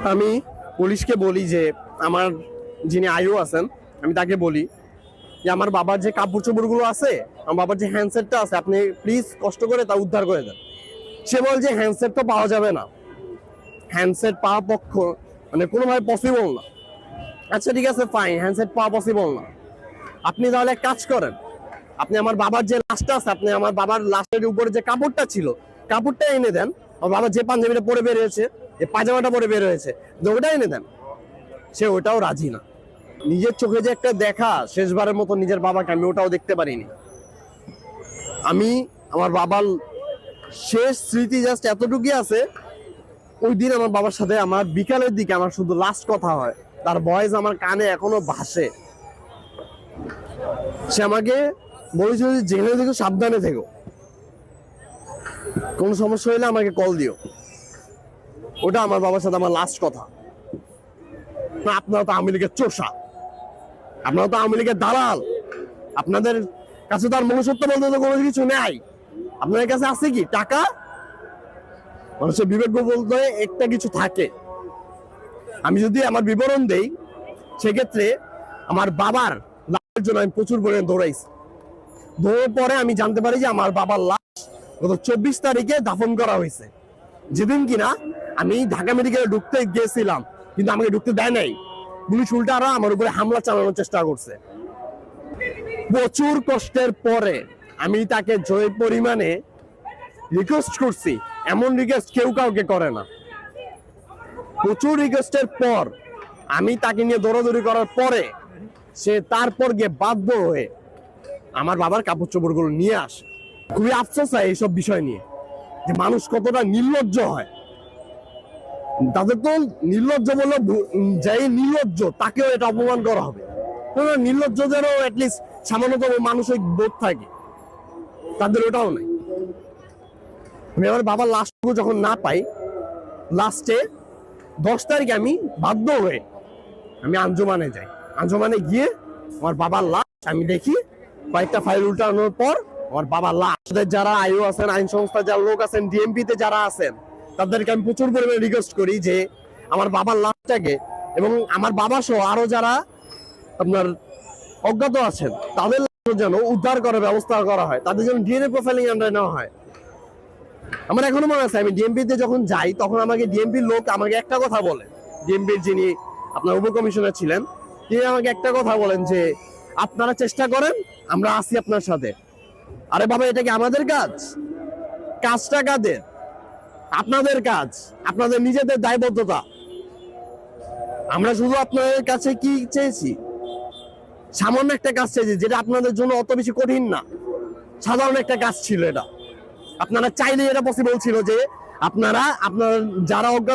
আমি পুলিশকে বলি যে আমার যিনি আইও আছেন আমি তাকে বলি যে আমার বাবার যে কাপড় চোপড়গুলো আছে, আমার বাবার যে হ্যান্ডসেটটা আছে, আপনি প্লিজ কষ্ট করে তা উদ্ধার করে দেন। সে বল যে হ্যান্ডসেট তো পাওয়া যাবে না, হ্যান্ডসেট পাওয়া পক্ষ মানে কোনোভাবে পসিবল না। আচ্ছা ঠিক আছে, ফাইন, হ্যান্ডসেট পাওয়া পসিবল না। আপনি তাহলে এক কাজ করেন, আপনি আমার বাবার যে লাশটা আছে, আপনি আমার বাবার লাশের উপরে যে কাপড়টা ছিল কাপড়টা এনে দেন। আমার বাবা যে পাঞ্জাবিটা পরে বের হয়েছে, যে পাজামাটা পরে বের হয়েছে, ওটা এনে দেন। সে ওটাও রাজি না। নিজের চোখে যে একটা দেখা শেষবারের মতো নিজের বাবাকে, আমি ওটাও দেখতে পারিনি। আমি আমার বাবার শেষ স্মৃতি জাস্ট এতটুকুই আছে, ওই দিন আমার বাবার সাথে আমার বিকালের দিকে আমার শুধু লাস্ট কথা হয়, তার ভয়েস আমার কানে এখনো ভাসে। সে আমাকে বলেছিল যে যেখানে দেখো সাবধানে থেকো, কোনো সমস্যা হলে আমাকে কল দিও। ওটা আমার বাবার সাথে আমার লাস্ট কথা। আপনারা তো আওয়ামী লীগের চোষা, আপনারা তো আওয়ামী লীগের দালাল, আপনাদের কাছে তো আর মনুষ্যত্ব বলতে তো কোনো কিছু নেই। আপনাদের কাছে আছে কি টাকা? মানুষের বিবেক বলতে একটা কিছু থাকে। আমি যদি আমার বিবরণ দেই, সেক্ষেত্রে আমার বাবার লাশের জন্য আমি প্রচুর পরিমাণে দৌড়াইছি। দৌড়ার পরে আমি জানতে পারি যে আমার বাবার লাশ গত 24 তারিখে দাফন করা হয়েছে, যেদিন কিনা আমি ঢাকা মেডিকেলে ঢুকতে গিয়েছিলাম, কিন্তু আমাকে ঢুকতে দেয় নাই। পুলিশ উল্টা আরো আমার উপরে হামলা চালানোর চেষ্টা করছে। প্রচুর কষ্টের পরে আমি তাকে যে পরিমাণে রিকোয়েস্ট করছি, এমন রিকোয়েস্ট কেউ কাউকে করে না। প্রচুর রিকোয়েস্টের পর আমি তাকে নিয়ে দৌড়াদৌড়ি করার পরে সে তারপর গিয়ে বাধ্য হয়ে আমার বাবার কাপড় চোপড় গুলো নিয়ে আসে। খুবই আফসোস হয় এইসব বিষয় নিয়ে, যে মানুষ কতটা নির্লজ্জ হয়। তাদের তো নির্লজ্জ বললে, যাই নির্লজ্জ তাকেও এটা অপমান করা হবে। নির্লজ্জদেরও অ্যাটলিস্ট সামান্যতম মানসিক বোধ থাকে, তাদের ওটাও নাই। আমি আমার বাবার লাশটুকু যখন না পাই, লাস্টে 10 তারিখে আমি বাধ্য হয়ে আমি আঞ্জুমানে যাই। আঞ্জুমানে গিয়ে আমার বাবার লাশ আমি দেখি, কয়েকটা ফাইল উল্টানোর পর আমার বাবার লাশ। যারা আইও আছেন, আইন সংস্থার যারা লোক আছেন, ডিএমপি তে যারা আছেন, তাদেরকে আমি প্রচুর পরিমাণে রিকোয়েস্ট করি যে আমার বাবার লাশটাকে এবং আমার বাবা সহ আরো যারা আপনার অজ্ঞাত আছেন তাদের যেন উদ্ধার করার ব্যবস্থা করা হয়, তাদের জন্য ডিএনএ প্রোফাইলিং আন্ডারে নেওয়া হয়। আমার এখনো মনে আছে, আমি ডিএমপি তে যখন যাই তখন আমাকে ডিএমপির লোক আমাকে একটা কথা বলে, ডিএমপির যিনি আপনার উপকমিশনার ছিলেন, তিনি আমাকে একটা কথা বলেন যে আপনারা চেষ্টা করেন, আমরা আছি আপনার সাথে। আরে বাবা, এটা কি আমাদের কাজ? কাজটা কাদের? আপনাদের কাজ, আপনাদের নিজেদের দায়বদ্ধতা। আমরা শুধু আপনাদের কাছে কি চেয়েছি? সামান্য একটা কাজ চেয়েছি, যেটা আপনাদের জন্য অত বেশি কঠিন না, সাধারণ একটা কাজ ছিল। এটা আপনারা চাইলে এটা পসিবল ছিল যে আপনারা আপনার যারা অজ্ঞাত